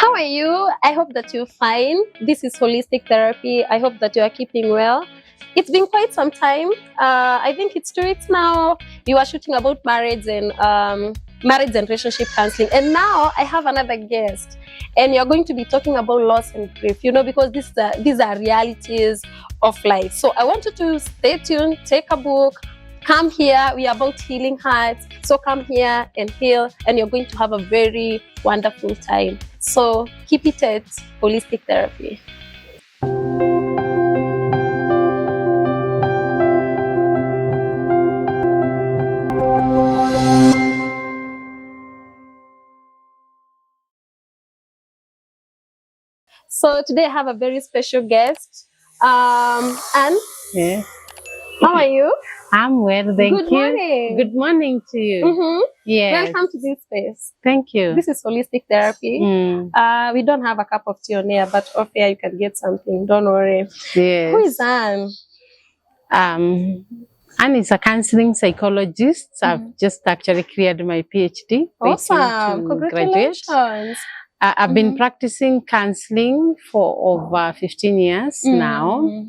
How are you? I hope that you're fine. This is holistic therapy. I hope that you are keeping well. It's been quite some time. I think it's 2 weeks now. You are shooting about marriage and relationship counseling, and now I have another guest, and you're going to be talking about loss and grief. You know, because these are realities of life. So I want you to stay tuned. Take a book. Come here. We are about healing hearts. So come here and heal, and you're going to have a very wonderful time. So keep it at holistic therapy. So today I have a very special guest. Anne, Yeah. how are you? I'm well, thank Good you. morning. Good morning to you. Mm-hmm. Yes. Welcome to this space. Thank you. This is holistic therapy. We don't have a cup of tea on air, but off air you can get something. Don't worry. Yes. Who is Anne? Anne is a counseling psychologist. I've just actually cleared my PhD. Awesome. waiting to graduate. Congratulations. I've been practicing counseling for over 15 years now.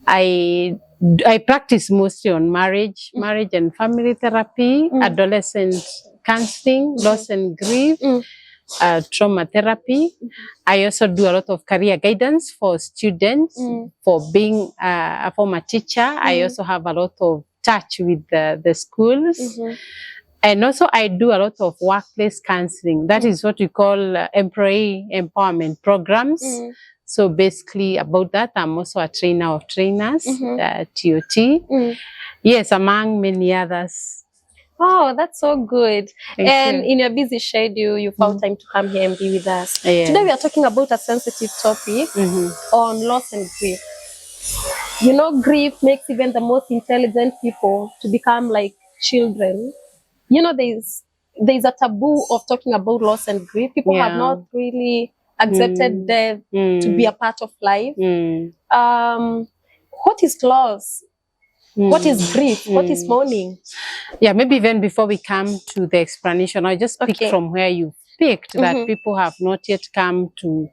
I practice mostly on marriage and family therapy, adolescent counseling, loss and grief, trauma therapy. I also do a lot of career guidance for students. For being a former teacher, I also have a lot of touch with the schools. And also I do a lot of workplace counseling. That is what we call employee empowerment programs. So basically about that, I'm also a trainer of trainers, TOT. Yes, among many others. Oh, that's so good. Thank you. In your busy schedule, you found time to come here and be with us. Yes. Today we are talking about a sensitive topic on loss and grief. You know, grief makes even the most intelligent people to become like children. You know, there's a taboo of talking about loss and grief. People have not really accepted death to be a part of life. What is loss? What is grief? What is mourning? Yeah, maybe even before we come to the explanation, I just pick from where you picked that people have not yet come to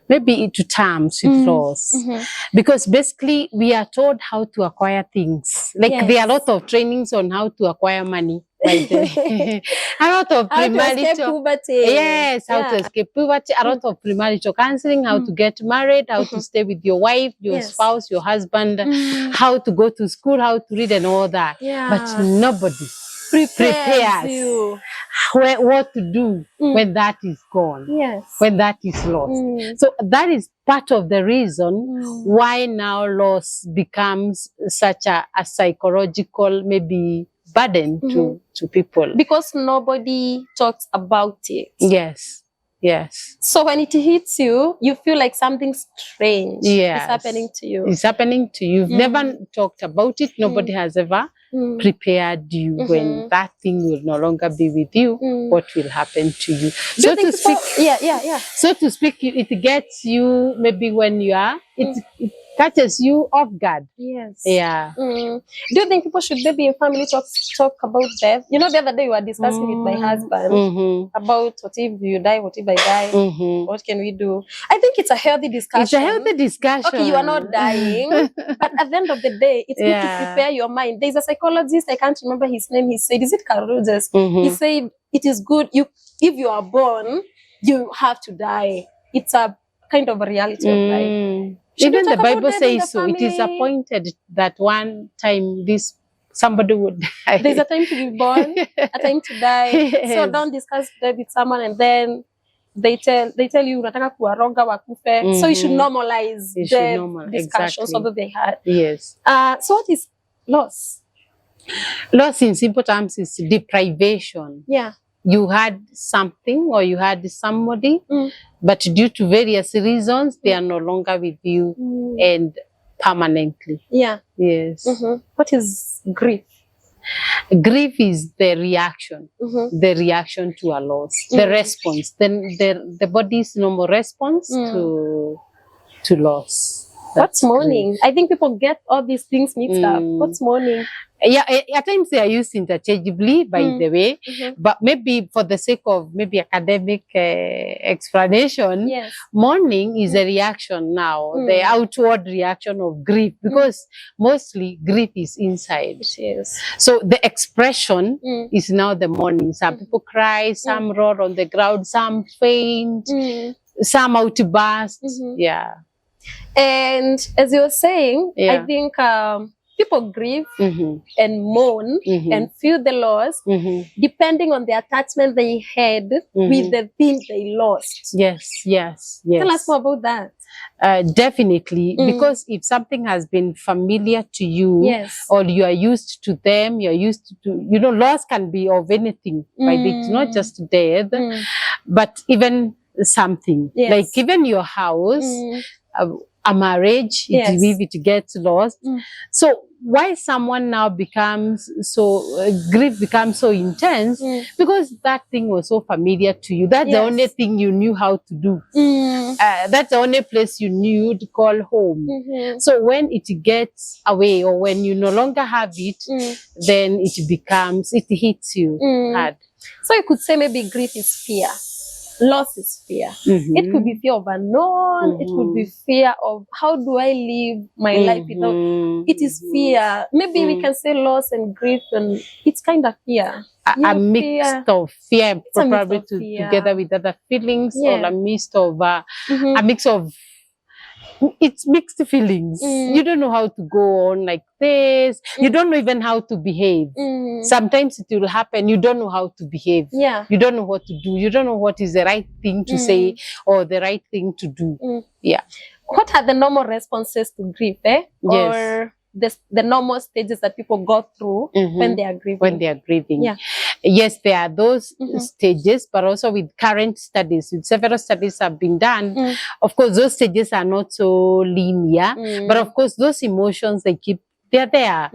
maybe to terms with loss. Because basically we are told how to acquire things. Like there are a lot of trainings on how to acquire money. A lot of premarital puberty. Yes, how to escape puberty. A lot of premarital counseling, how to get married, how to stay with your wife, your spouse, your husband, how to go to school, how to read and all that. But nobody prepares you what to do when that is gone, when that is lost. So that is part of the reason why now loss becomes such a psychological maybe burden to people. Because nobody talks about it. Yes. Yes. So when it hits you, you feel like something strange is happening to you. It's happening to you. You've never talked about it. Nobody has ever prepared you when that thing will no longer be with you. What will happen to you? So to speak, so to speak, it gets you maybe when you are, it catches you off guard. Yes. Yeah. Do you think people should maybe in family talk about death? You know, the other day we were discussing with my husband about what if you die, what if I die? What can we do? I think it's a healthy discussion. It's a healthy discussion. Okay, you are not dying, but at the end of the day, it's good to prepare your mind. There's a psychologist, I can't remember his name. He said, is it Carl Rogers? He said it is good if you are born, you have to die. It's a kind of a reality of life. Even the Bible says so. It is appointed that one time somebody would die. There's a time to be born, a time to die. So don't discuss death with someone and then they tell you unataka kuwaroga wakufe. So you should normalize the discussions although they had. Yes. So what is loss? Loss in simple terms is deprivation. Yeah. You had something or you had somebody, but due to various reasons, they are no longer with you and permanently. Yeah. Yes. What is grief? Grief is the reaction to a loss, the response, the body's normal response to loss. What's mourning? I think people get all these things mixed up. What's mourning? Yeah, at times they are used interchangeably, by the way, but maybe for the sake of maybe academic explanation, mourning is a reaction now, the outward reaction of grief, because mostly grief is inside. It is. So the expression is now the mourning. Some people cry, some roll on the ground, some faint, some outburst. Yeah. And as you were saying, I think people grieve and mourn and feel the loss depending on the attachment they had with the thing they lost. Yes. Tell us more about that. Definitely, because if something has been familiar to you, or you are used to them, you're used to, you know, loss can be of anything, right? It's not just death, but even something like even your house, a marriage, if it gets lost. So why someone now becomes so, grief becomes so intense, because that thing was so familiar to you. That's the only thing you knew how to do. That's the only place you knew to call home. So when it gets away, or when you no longer have it, then it hits you hard. So you could say maybe grief is fear. Loss is fear. It could be fear of unknown. It could be fear of how do I live my life without. It is fear. Maybe we can say loss and grief, and it's kind of fear. A mix of fear, probably together with other feelings, or a mix of it's mixed feelings. You don't know how to go on like this. You don't know even how to behave. Sometimes it will happen. You don't know how to behave. You don't know what to do. You don't know what is the right thing to say or the right thing to do. What are the normal responses to grief, or the normal stages that people go through when they are grieving? Yes, there are those stages, but also with current studies, with several studies have been done. Of course, those stages are not so linear, but of course, those emotions, they're there.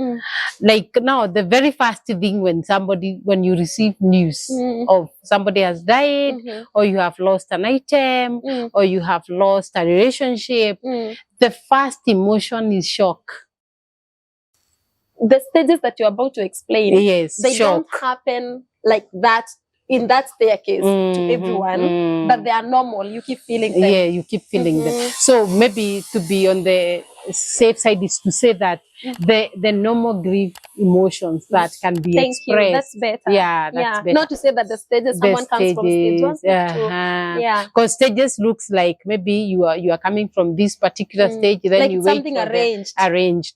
Like now, the very first thing when you receive news of somebody has died, or you have lost an item, or you have lost a relationship, the first emotion is shock. The stages that you're about to explain, they don't happen like that in that staircase to everyone, but they are normal. You keep feeling them. Yeah, you keep feeling them. So maybe to be on the safe side is to say that the normal grief emotions that can be expressed. That's better. Yeah, that's better. Not to say that the stages, someone comes from stage 1, stage 2. Because stages looks like maybe you are coming from this particular stage, then like you something wait arranged.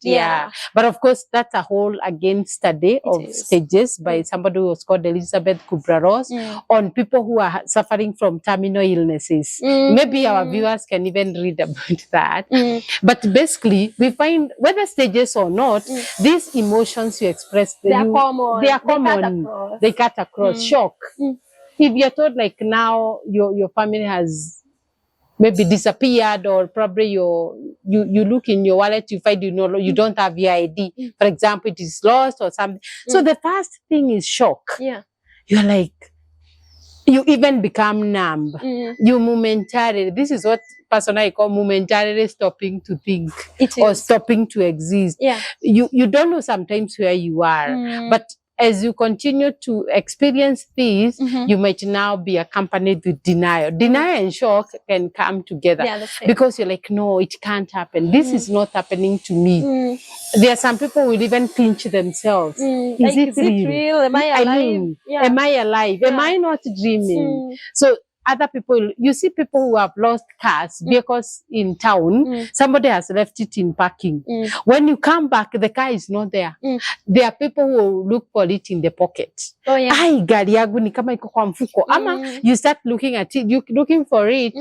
But of course, that's a whole study of stages by somebody who was called Elizabeth Kubler-Ross on people who are suffering from terminal illnesses. Maybe our viewers can even read about that. But basically, we find whether stages or not, these emotions you express, they are common. They cut across. Shock. If you're told like now your family has maybe disappeared, or probably you look in your wallet, you find you don't have your ID. For example, it is lost or something. So the first thing is shock. You're like, you even become numb. You momentarily, this is what personally I call momentarily stopping to think or stopping to exist. You don't know sometimes where you are, but as you continue to experience this, you might now be accompanied with denial. Denial and shock can come together because you're like, no, it can't happen. This is not happening to me. There are some people who will even pinch themselves. Is it real? Am I alive? Am I alive? Am I not dreaming? So other people, you see people who have lost cars, vehicles in town, somebody has left it in parking. When you come back, the car is not there. There are people who look for it in the pocket. Ai, gari yangu ni kama iko kwa mfuko. Ama you start looking at it, you looking for it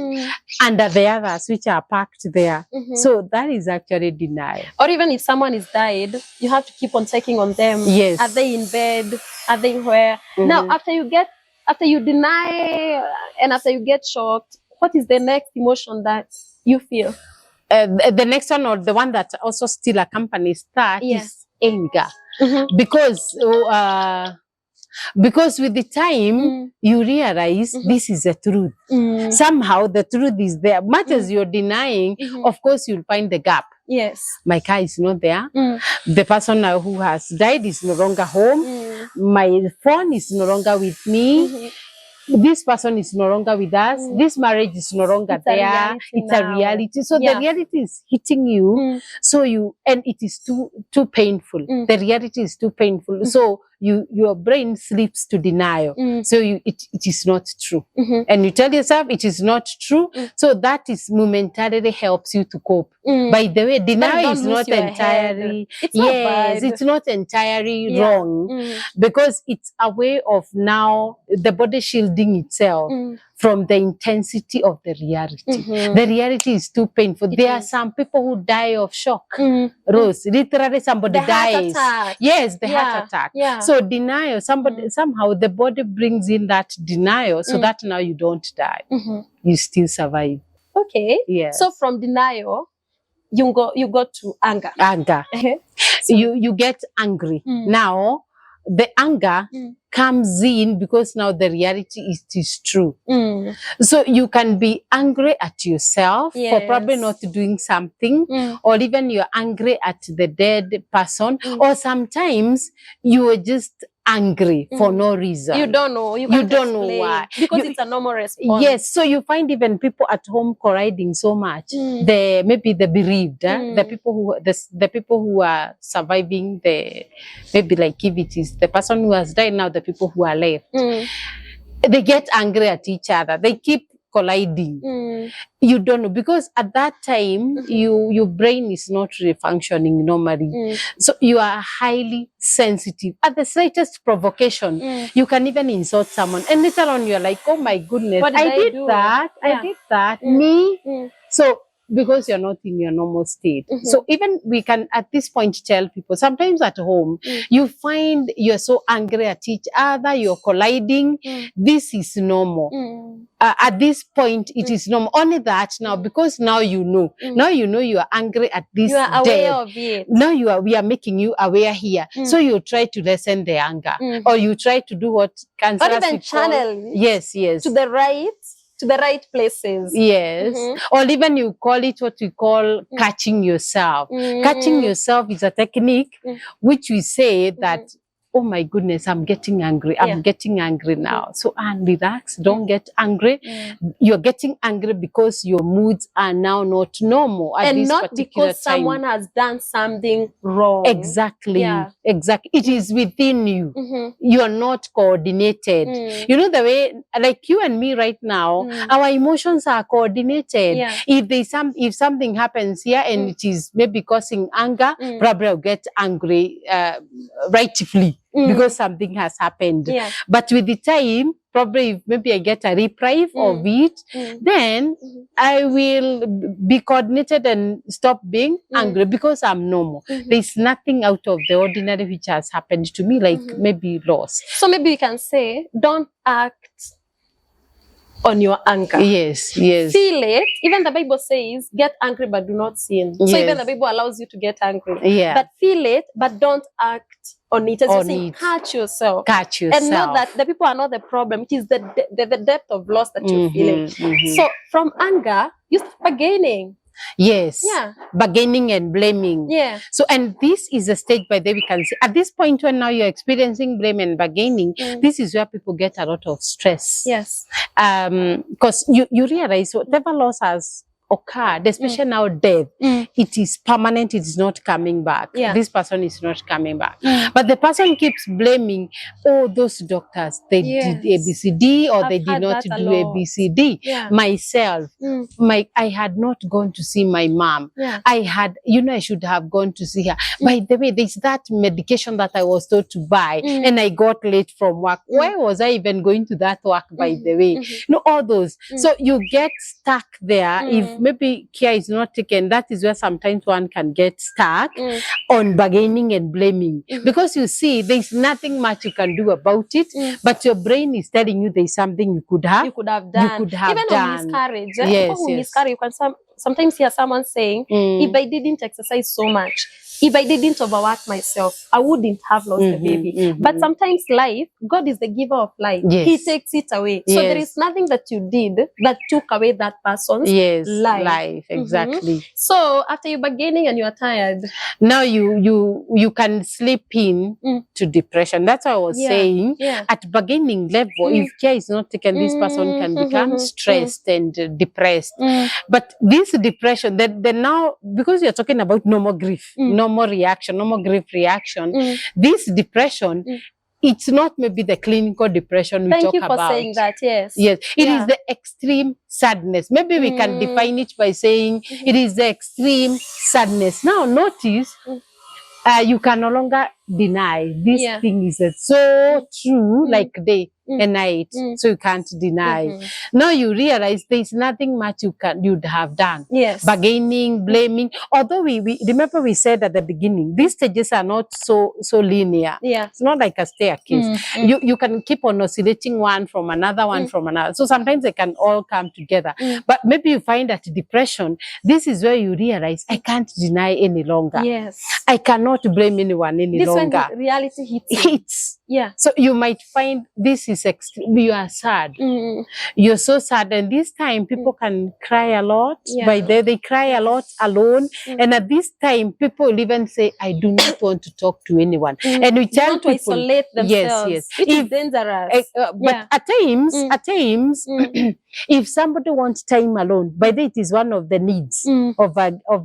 under the others which are parked there. So that is actually denial. Or even if someone is died, you have to keep on checking on them. Are they in bed? Are they where? Now, after you deny and after you get shocked, what is the next emotion that you feel? The next one, or the one that also still accompanies that, is anger. Because with the time you realize this is the truth. Somehow the truth is there. Much as you're denying, of course you'll find the gap. Yes. My car is not there. The person now who has died is no longer home. My phone is no longer with me. This person is no longer with us. This marriage is no longer there. It's a reality. So the reality is hitting you. So and it is too painful. The reality is too painful. So your brain slips to denial. So it is not true. And you tell yourself it is not true. So that is momentarily helps you to cope. By the way, denial is not entirely, it's not entirely wrong, because it's a way of now the body shielding itself from the intensity of the reality. The reality is too painful. There are some people who die of shock. Rose, literally somebody dies. Yes, the heart attack. So denial, somehow the body brings in that denial so that now you don't die. You still survive. Okay. So from denial, you go to anger. So you get angry. Now the anger comes in because now the reality is true. So you can be angry at yourself for probably not doing something, or even you're angry at the dead person, or sometimes you are just angry for no reason. You don't know. You don't know why. Because it's a normal response. Yes. So you find even people at home colliding so much. Maybe the bereaved, the people who are surviving, maybe like if it is the person who has died now, the people who are left, they get angry at each other. They keep colliding. You don't know, because at that time your brain is not really functioning normally. So you are highly sensitive. At the slightest provocation, you can even insult someone, and later on you're like, oh my goodness, I did that. Me. So because you're not in your normal state. So even we can at this point tell people, sometimes at home, you find you're so angry at each other, you're colliding. This is normal. At this point, it is normal. Only that now, because now you know. Now you know you are angry at this. You are aware of it. Now we are making you aware here. So you try to lessen the anger. Or you try to do what cancer. Or even channel. Yes. To the right places. Yes. Or even you call it what we call catching yourself. Catching yourself is a technique which we say that, oh my goodness, I'm getting angry. I'm getting angry now. So relax, don't get angry. You're getting angry because your moods are now not normal at this not particular because time. Someone has done something wrong. Exactly. Exactly. It is within you. You're not coordinated. You know the way, like you and me right now, our emotions are coordinated. If something happens here and it is maybe causing anger, probably I'll get angry rightfully. Because something has happened. But with the time, probably if maybe I get a reprieve of it, then I will be coordinated and stop being angry because I'm normal. There's nothing out of the ordinary which has happened to me, like maybe loss. So maybe we can say, don't act on your anger. Yes. Feel it. Even the Bible says, get angry but do not sin. So even the Bible allows you to get angry. But feel it, but don't act on it. As you say, catch yourself. And know that the people are not the problem. It is the depth of loss that you're feeling. So from anger, you start bargaining. Yes. Bargaining and blaming. So, and this is a stage by the way we can see. At this point when now you're experiencing blame and bargaining, this is where people get a lot of stress. Because you realize whatever loss has occurred, especially now death, it is permanent, it is not coming back. This person is not coming back. But the person keeps blaming, oh, those doctors, they did ABCD or they did not do ABCD. Myself, I had not gone to see my mom. I should have gone to see her. By the way, there's that medication that I was told to buy and I got late from work. Why was I even going to that work, by the way? All those. So you get stuck there. If maybe care is not taken, that is where sometimes one can get stuck on bargaining and blaming. Because you see, there's nothing much you can do about it, but your brain is telling you there's something you could have done. Even on miscarriage, people who miscarry, you can sometimes hear someone saying, if I didn't exercise so much, if I didn't overwork myself, I wouldn't have lost the baby. But sometimes life, God is the giver of life. Yes. He takes it away. So there is nothing that you did that took away that person's life. Exactly. So after you're bargaining and you are tired, now you can slip in to depression. That's what I was saying. At bargaining level, if care is not taken, this person can become stressed and depressed. But this depression, then now, because you're talking about normal grief, normal reaction, normal grief reaction, this depression, it's not maybe the clinical depression we talk about. Thank you for saying that, yes. Yes, it is the extreme sadness. Maybe we can define it by saying it is the extreme sadness. Now notice, you can no longer deny this thing is so true, like day and night, so you can't deny. Now you realize there's nothing much you'd have done. Bargaining, blaming. Although we remember we said at the beginning, these stages are not so linear. It's not like a staircase. You can keep on oscillating one from another, one from another. So sometimes they can all come together. But maybe you find that depression, this is where you realize I can't deny any longer. I cannot blame anyone any longer. When reality hits. So you might find this is extreme. You are sad. You're so sad, and this time people can cry a lot. By there, they cry a lot alone. And at this time, people will even say, "I do not want to talk to anyone." And we tell people, to isolate themselves. Yes. It is dangerous. But at times, if somebody wants time alone, by the way, it is one of the needs of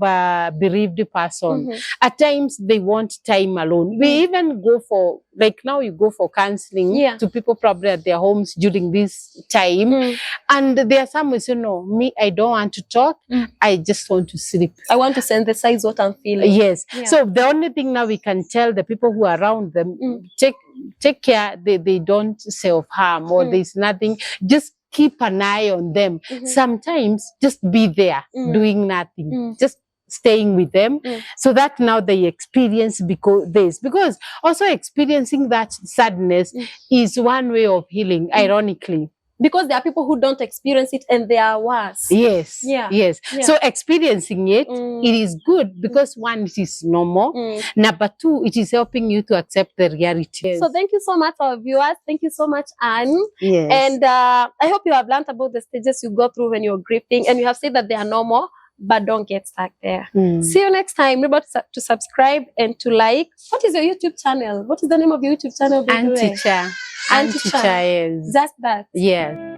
a bereaved person. At times, they want time alone. We even go for, like now you go for counseling to people probably at their homes during this time. And there are some who say, no, me, I don't want to talk. I just want to sleep. I want to synthesize what I'm feeling. So the only thing now we can tell the people who are around them, take care they don't self-harm or there's nothing. Just keep an eye on them. Sometimes just be there doing nothing. Just staying with them so that now they experience because also experiencing that sadness is one way of healing, ironically. Because there are people who don't experience it and they are worse. So experiencing it, it is good because one, it is normal. Number two, it is helping you to accept the reality. So thank you so much, our viewers. Thank you so much, Anne. And I hope you have learned about the stages you go through when you're grieving, and you have said that they are normal, but don't get stuck there. See you next time. Remember to subscribe and to like. What is your YouTube channel? What is the name of your YouTube channel? Ticha. Ticha. Yes. Just that. Yeah.